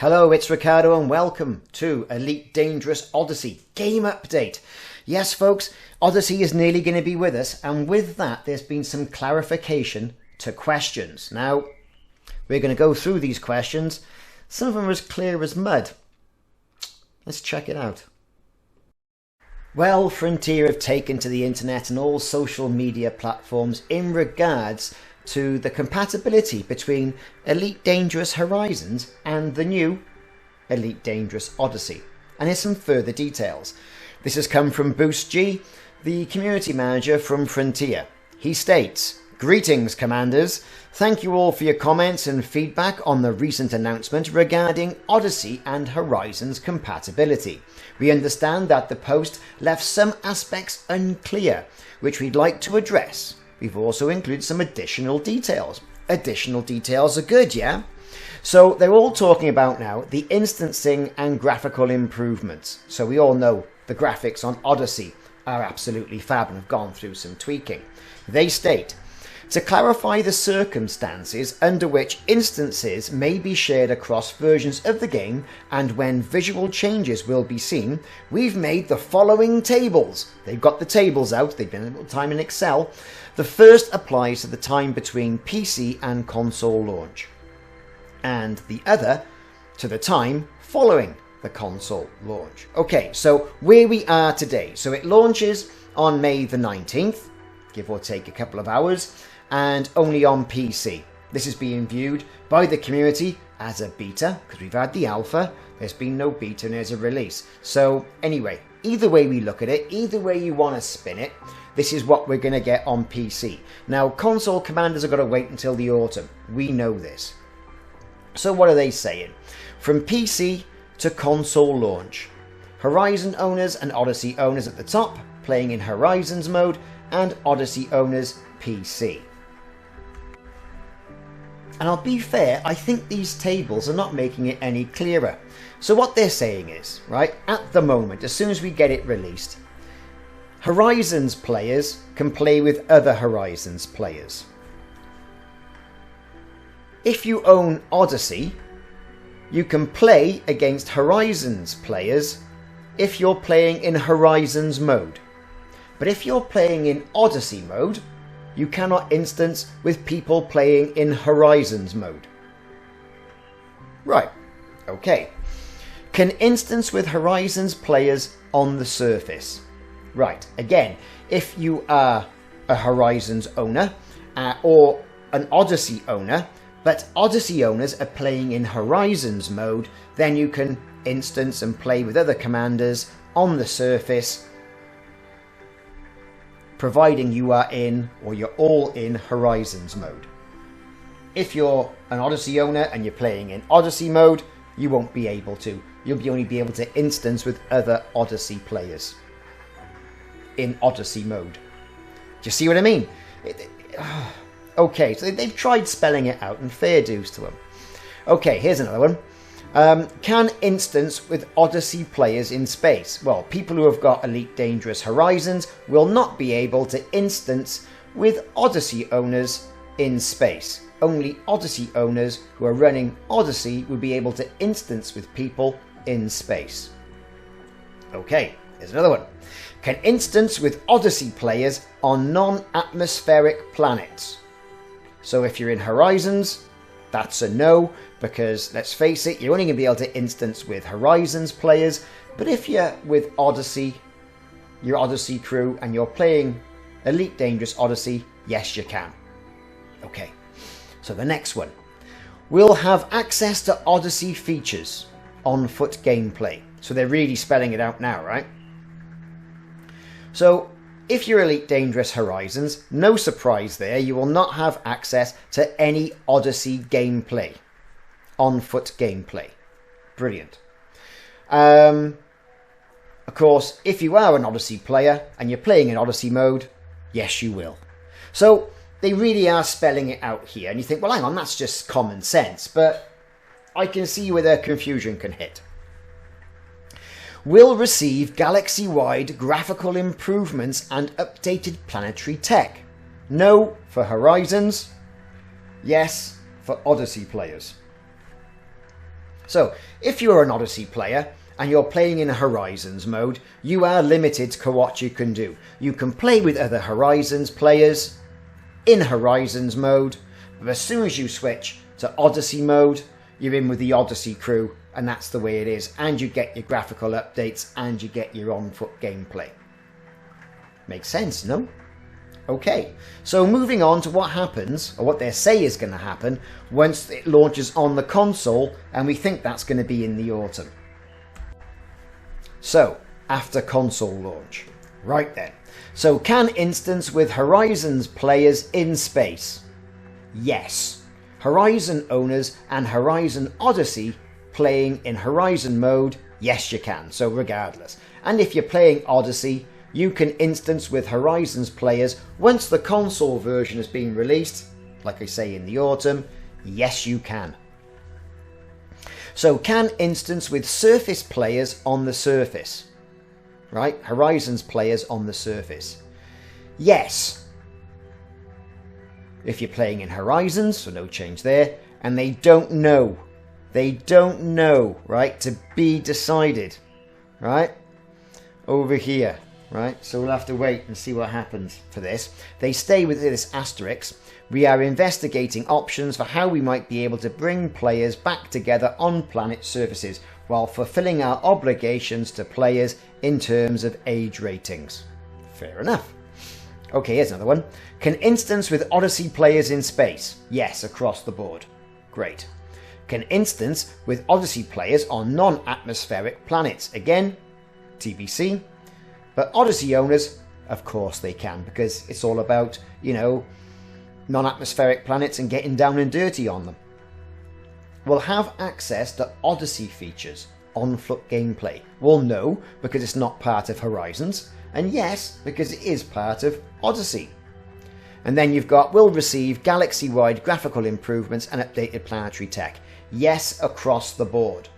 Hello, it's Ricardo and welcome to Elite Dangerous Odyssey Game Update. Yes folks, Odyssey is nearly going to be with us, and with that there's been some clarification to questions. Now, we're going to go through these questions. Some of them are as clear as mud. Let's check it out. Well, Frontier have taken to the internet and all social media platforms in regards to the compatibility between Elite Dangerous Horizons and the new Elite Dangerous Odyssey. And here's some further details. This has come from Boost G, the community manager from Frontier. He states, "Greetings, Commanders. Thank you all for your comments and feedback on the recent announcement regarding Odyssey and Horizons compatibility. We understand that the post left some aspects unclear, which we'd like to address. We've also included some additional details." Additional details are good, yeah? So they're all talking about now the instancing and graphical improvements. So we all know the graphics on Odyssey are absolutely fab and have gone through some tweaking. They state, "To clarify the circumstances under which instances may be shared across versions of the game and when visual changes will be seen, we've made the following tables." They've got the tables out, they've been a little time in Excel. The first applies to the time between PC and console launch, and the other to the time following the console launch. Okay, so where we are today. So it launches on May the 19th, give or take a couple of hours, and only on PC. This is being viewed by the community as a beta, because we've had the alpha, there's been no beta and there's a release. So anyway, either way we look at it, either way you want to spin it, this is what we're going to get on PC. Now, console commanders are going to wait until the autumn. We know this. So what are they saying? From PC to console launch. Horizon owners and Odyssey owners at the top, playing in Horizons mode, and Odyssey owners PC. And I'll be fair, I think these tables are not making it any clearer. So what they're saying is, right, at the moment, as soon as we get it released, Horizons players can play with other Horizons players. If you own Odyssey, you can play against Horizons players if you're playing in Horizons mode. But if you're playing in Odyssey mode, you cannot instance with people playing in Horizons mode. Right, okay. Can instance with Horizons players on the surface. Right, again, if you are a Horizons owner or an Odyssey owner, but Odyssey owners are playing in Horizons mode, then you can instance and play with other commanders on the surface, providing you are in, or you're all in, Horizons mode. If you're an Odyssey owner and you're playing in Odyssey mode, you won't be able to. You'll only be able to instance with other Odyssey players in Odyssey mode. Do you see what I mean? Okay, so they've tried spelling it out, and fair dues to them. Okay, here's another one. Can instance with Odyssey players in space. Well, people who have got Elite Dangerous Horizons will not be able to instance with Odyssey owners in space. Only Odyssey owners who are running Odyssey will be able to instance with people in space. Okay, here's another one. Can instance with Odyssey players on non-atmospheric planets. So if you're in Horizons, that's a no, because let's face it, you're only going to be able to instance with Horizons players. But if you're with Odyssey, your Odyssey crew, and you're playing Elite Dangerous Odyssey, yes you can. Okay, so the next one. We'll have access to Odyssey features on foot gameplay. So they're really spelling it out now, right? So if you're Elite Dangerous Horizons, no surprise there, you will not have access to any Odyssey gameplay. On foot gameplay. Brilliant. Of course, if you are an Odyssey player and you're playing in Odyssey mode, yes you will. So they really are spelling it out here, and you think, well hang on, that's just common sense, but I can see where their confusion can hit. Will receive galaxy-wide graphical improvements and updated planetary tech. No for Horizons, yes for Odyssey players. So, if you're an Odyssey player and you're playing in Horizons mode, you are limited to what you can do. You can play with other Horizons players in Horizons mode, but as soon as you switch to Odyssey mode, you're in with the Odyssey crew, and that's the way it is. And you get your graphical updates and you get your on-foot gameplay. Makes sense, no? Okay, so moving on to what happens, or what they say is going to happen, once it launches on the console, and we think that's going to be in the autumn. So, after console launch. Right then. So, can instance with Horizons players in space? Yes. Horizon owners and Horizon Odyssey playing in Horizon mode, yes you can, so regardless. And if you're playing Odyssey, you can instance with Horizons players once the console version has been released, like I say in the autumn, yes you can. So can instance with Surface players on the Surface, right? Horizons players on the Surface. Yes. If you're playing in Horizons, so no change there, and they don't know, right? To be decided, right? Over here. Right, so we'll have to wait and see what happens for this. They stay with this asterisk. We are investigating options for how we might be able to bring players back together on planet surfaces while fulfilling our obligations to players in terms of age ratings. Fair enough. Okay, here's another one. Can instance with Odyssey players in space? Yes, across the board. Great. Can instance with Odyssey players on non-atmospheric planets? Again, TBC. But Odyssey owners, of course they can, because it's all about, you know, non-atmospheric planets and getting down and dirty on them. Will have access to Odyssey features on foot gameplay. Well, no, because it's not part of Horizons, and yes, because it is part of Odyssey. And then you've got, will receive galaxy-wide graphical improvements and updated planetary tech. Yes, across the board.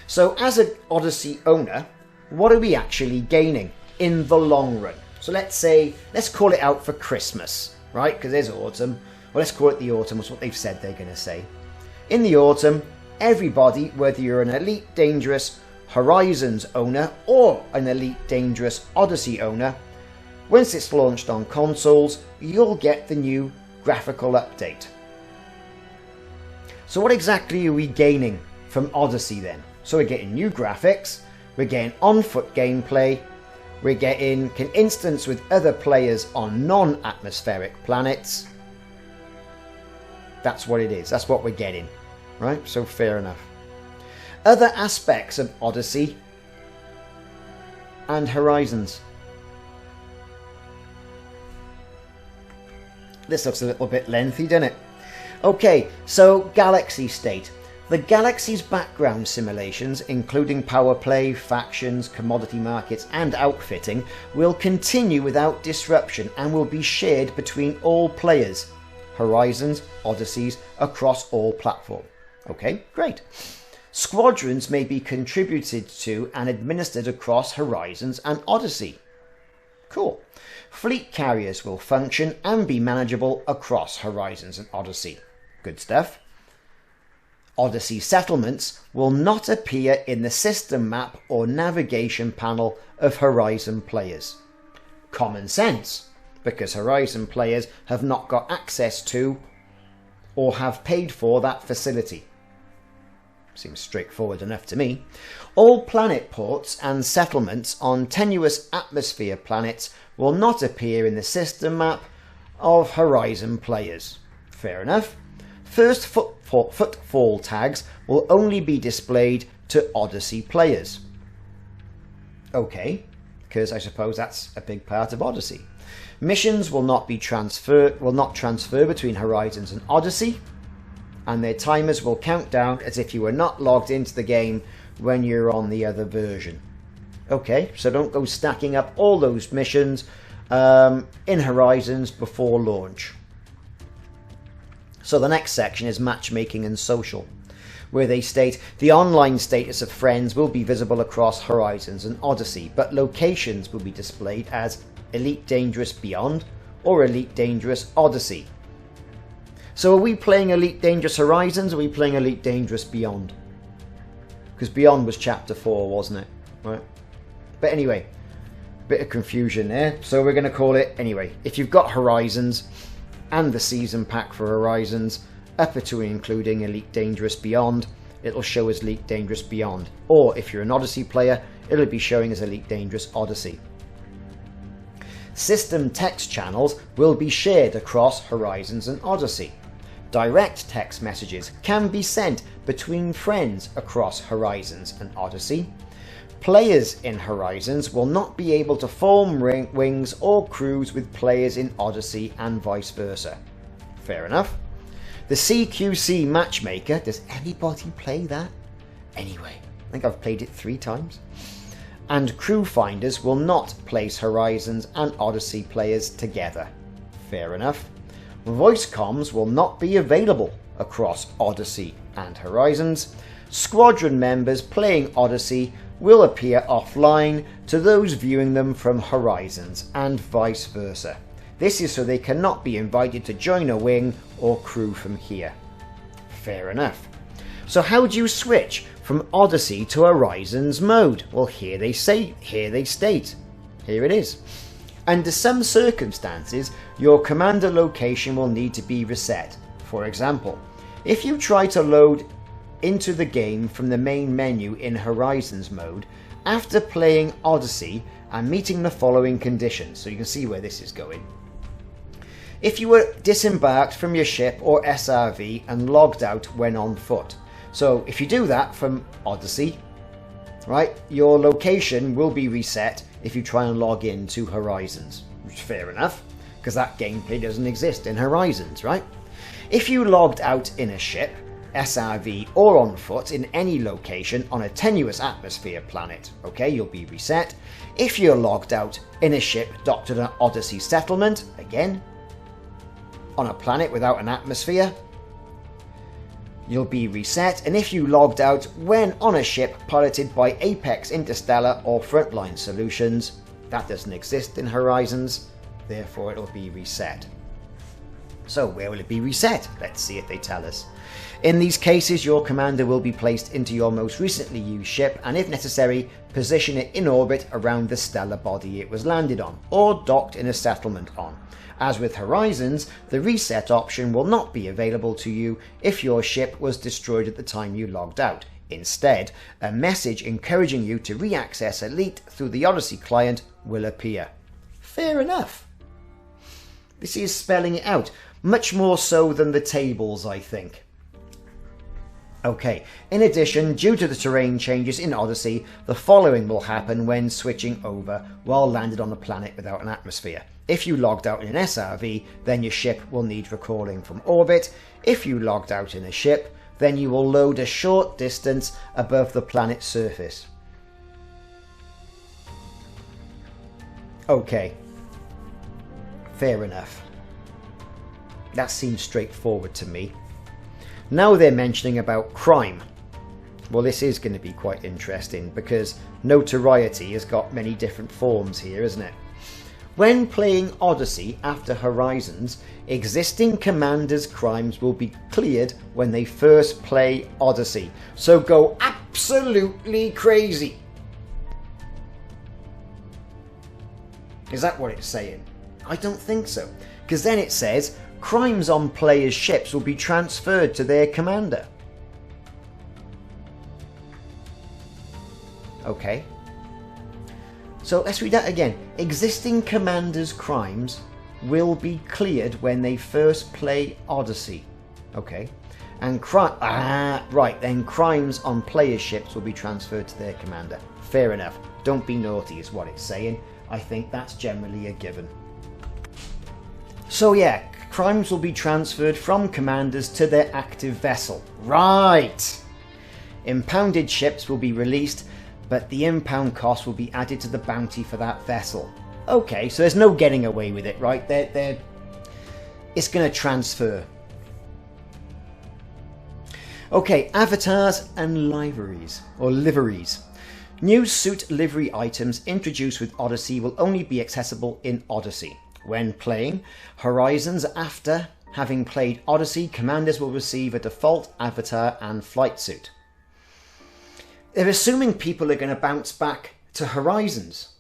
So as an Odyssey owner, what are we actually gaining in the long run? So let's call it out for Christmas, right? Because there's autumn. Well, let's call it the autumn. That's what they've said they're going to say. In the autumn, everybody, whether you're an Elite Dangerous Horizons owner or an Elite Dangerous Odyssey owner, once it's launched on consoles, you'll get the new graphical update. So what exactly are we gaining from Odyssey then? So we're getting new graphics, we're getting on-foot gameplay, we're getting can instance with other players on non-atmospheric planets. That's what it is. That's what we're getting. Right? So fair enough. Other aspects of Odyssey and Horizons. This looks a little bit lengthy, doesn't it? Okay, so Galaxy State. The Galaxy's background simulations, including power play, factions, commodity markets and outfitting, will continue without disruption and will be shared between all players, Horizons, Odysseys, across all platforms. Okay, great. Squadrons may be contributed to and administered across Horizons and Odyssey. Cool. Fleet carriers will function and be manageable across Horizons and Odyssey. Good stuff. Odyssey settlements will not appear in the system map or navigation panel of Horizon players. Common sense, because Horizon players have not got access to or have paid for that facility. Seems straightforward enough to me. All planet ports and settlements on tenuous atmosphere planets will not appear in the system map of Horizon players. Fair enough. First footfall tags will only be displayed to Odyssey players. Okay, because I suppose that's a big part of Odyssey. Missions will not transfer between Horizons and Odyssey, and their timers will count down as if you were not logged into the game when you're on the other version. Okay, so don't go stacking up all those missions in Horizons before launch. So the next section is matchmaking and social, where they state the online status of friends will be visible across Horizons and Odyssey, but locations will be displayed as Elite Dangerous Beyond or Elite Dangerous Odyssey. So are we playing Elite Dangerous Horizons or are we playing Elite Dangerous Beyond? Because Beyond was chapter 4, wasn't it? Right. But anyway, bit of confusion there. So we're going to call it, anyway, if you've got Horizons and the season pack for Horizons, up to and including Elite Dangerous Beyond, it'll show as Elite Dangerous Beyond. Or if you're an Odyssey player, it'll be showing as Elite Dangerous Odyssey. System text channels will be shared across Horizons and Odyssey. Direct text messages can be sent between friends across Horizons and Odyssey. Players in Horizons will not be able to form wings or crews with players in Odyssey and vice versa. Fair enough. The CQC matchmaker, does anybody play that? Anyway, I think I've played it 3 times. And crew finders will not place Horizons and Odyssey players together. Fair enough. Voice comms will not be available across Odyssey and Horizons. Squadron members playing Odyssey will appear offline to those viewing them from Horizons and vice versa. This is so they cannot be invited to join a wing or crew from here. Fair enough. So how do you switch from Odyssey to Horizons mode? Well, here they state. Here it is. Under some circumstances, your commander location will need to be reset. For example, if you try to load into the game from the main menu in Horizons mode, after playing Odyssey and meeting the following conditions, so you can see where this is going. If you were disembarked from your ship or SRV and logged out when on foot. So if you do that from Odyssey, right, your location will be reset if you try and log in to Horizons. Which is fair enough, because that gameplay doesn't exist in Horizons, right? If you logged out in a ship, SRV or on foot in any location on a tenuous atmosphere planet, okay, you'll be reset. If you're logged out in a ship docked at an Odyssey settlement, again, on a planet without an atmosphere, you'll be reset. And if you logged out when on a ship piloted by Apex Interstellar or Frontline Solutions, that doesn't exist in Horizons, therefore it'll be reset. So where will it be reset? Let's see if they tell us. In these cases, your commander will be placed into your most recently used ship and, if necessary, position it in orbit around the stellar body it was landed on, or docked in a settlement on. As with Horizons, the reset option will not be available to you if your ship was destroyed at the time you logged out. Instead, a message encouraging you to re-access Elite through the Odyssey client will appear. Fair enough. This is spelling it out, much more so than the tables, I think. Okay, in addition, due to the terrain changes in Odyssey, the following will happen when switching over while landed on a planet without an atmosphere. If you logged out in an SRV, then your ship will need recalling from orbit. If you logged out in a ship, then you will load a short distance above the planet's surface. Okay, fair enough. That seems straightforward to me. Now they're mentioning about crime. Well, this is going to be quite interesting because notoriety has got many different forms here, isn't it? When playing Odyssey after Horizons, existing commanders' crimes will be cleared when they first play Odyssey. So go absolutely crazy. Is that what it's saying? I don't think so. Because then it says crimes on players' ships will be transferred to their commander. Okay. So let's read that again. Existing commanders' crimes will be cleared when they first play Odyssey. Okay. And right, then crimes on players' ships will be transferred to their commander. Fair enough. Don't be naughty is what it's saying. I think that's generally a given. So yeah, crimes will be transferred from commanders to their active vessel. Right! Impounded ships will be released, but the impound cost will be added to the bounty for that vessel. Okay, so there's no getting away with it, right? It's going to transfer. Okay, avatars and liveries, or liveries. New suit livery items introduced with Odyssey will only be accessible in Odyssey. When playing Horizons after having played Odyssey, commanders will receive a default avatar and flight suit. They're assuming people are going to bounce back to Horizons.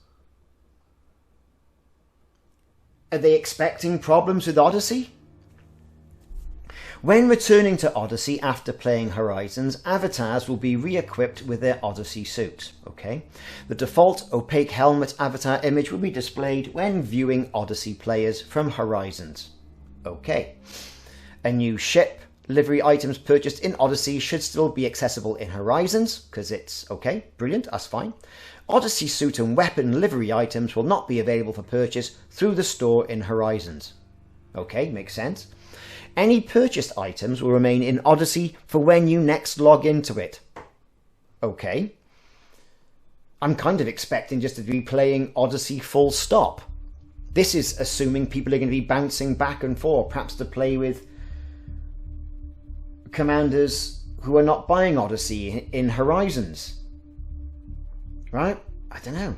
Are they expecting problems with Odyssey? When returning to Odyssey after playing Horizons, avatars will be re-equipped with their Odyssey suits. Okay? The default opaque helmet avatar image will be displayed when viewing Odyssey players from Horizons. Okay. A new ship livery items purchased in Odyssey should still be accessible in Horizons, because it's okay, brilliant, that's fine. Odyssey suit and weapon livery items will not be available for purchase through the store in Horizons. Okay, makes sense. Any purchased items will remain in Odyssey for when you next log into it. Okay. I'm kind of expecting just to be playing Odyssey full stop. This is assuming people are going to be bouncing back and forth, perhaps to play with commanders who are not buying Odyssey in Horizons. Right? I don't know.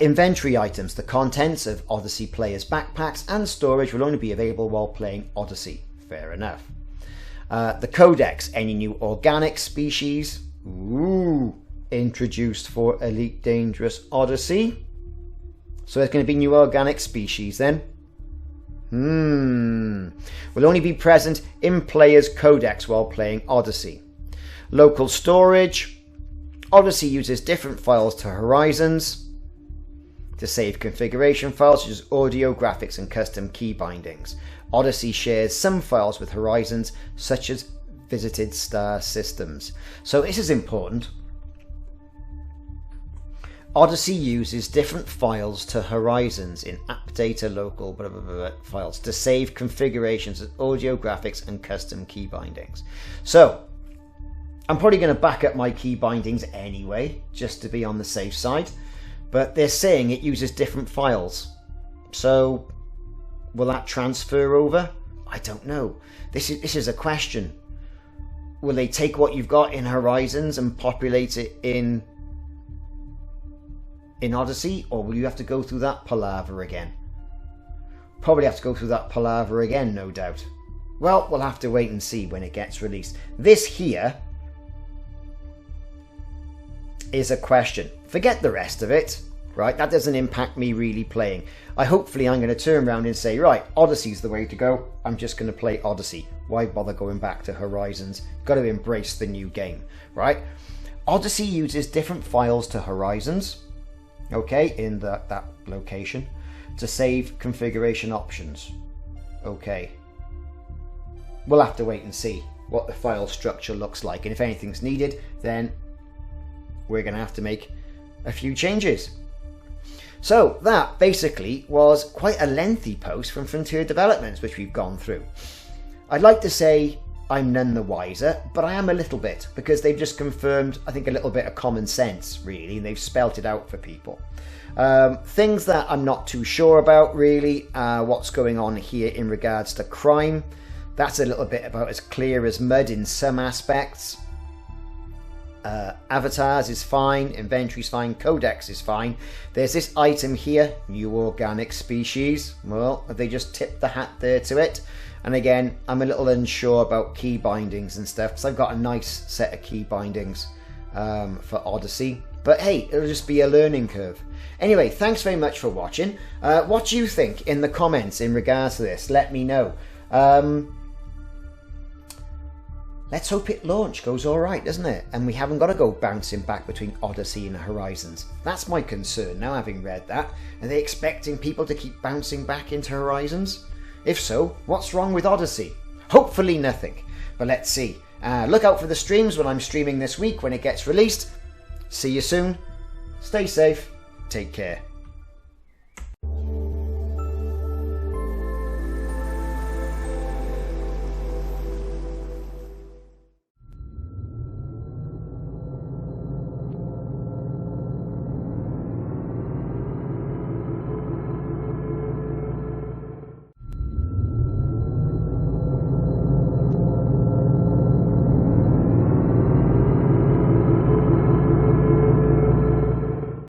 Inventory items. The contents of Odyssey players' backpacks and storage will only be available while playing Odyssey. Fair enough. The Codex. Any new organic species? Ooh, introduced for Elite Dangerous Odyssey. So there's going to be new organic species then. Will only be present in players' Codex while playing Odyssey. Local storage. Odyssey uses different files to Horizons to save configuration files such as audio, graphics and custom key bindings. Odyssey shares some files with Horizons such as visited star systems. So this is important. Odyssey uses different files to Horizons in app data, local blah, blah, blah, files to save configurations of audio, graphics and custom key bindings. So I'm probably going to back up my key bindings anyway, just to be on the safe side. But they're saying it uses different files. So will that transfer over? I don't know. This is a question. Will they take what you've got in Horizons and populate it in Odyssey? Or will you have to go through that palaver again? Probably have to go through that palaver again, no doubt. Well, we'll have to wait and see when it gets released. This here is a question. Forget the rest of it, right? That doesn't impact me really playing. Hopefully I'm going to turn around and say, right, Odyssey's the way to go. I'm just going to play Odyssey. Why bother going back to Horizons? Got to embrace the new game, right? Odyssey uses different files to Horizons, okay, in that location, to save configuration options. Okay. We'll have to wait and see what the file structure looks like. And if anything's needed, then we're going to have to make a few changes. So that basically was quite a lengthy post from Frontier Developments, which we've gone through. I'd like to say I'm none the wiser, but I am a little bit, because they've just confirmed, I think, a little bit of common sense, really, and they've spelt it out for people. Things that I'm not too sure about, really, what's going on here in regards to crime. That's a little bit about as clear as mud in some aspects. Avatars is fine, inventory's fine, codex is fine. There's this item here, new organic species. Well, they just tipped the hat there to it. And again, I'm a little unsure about key bindings and stuff, because I've got a nice set of key bindings for Odyssey. But hey, it'll just be a learning curve. Anyway, thanks very much for watching. What do you think in the comments in regards to this? Let me know. Let's hope it launch goes alright, doesn't it? And we haven't got to go bouncing back between Odyssey and Horizons. That's my concern now, having read that. Are they expecting people to keep bouncing back into Horizons? If so, what's wrong with Odyssey? Hopefully nothing. But let's see. Look out for the streams when I'm streaming this week when it gets released. See you soon. Stay safe. Take care.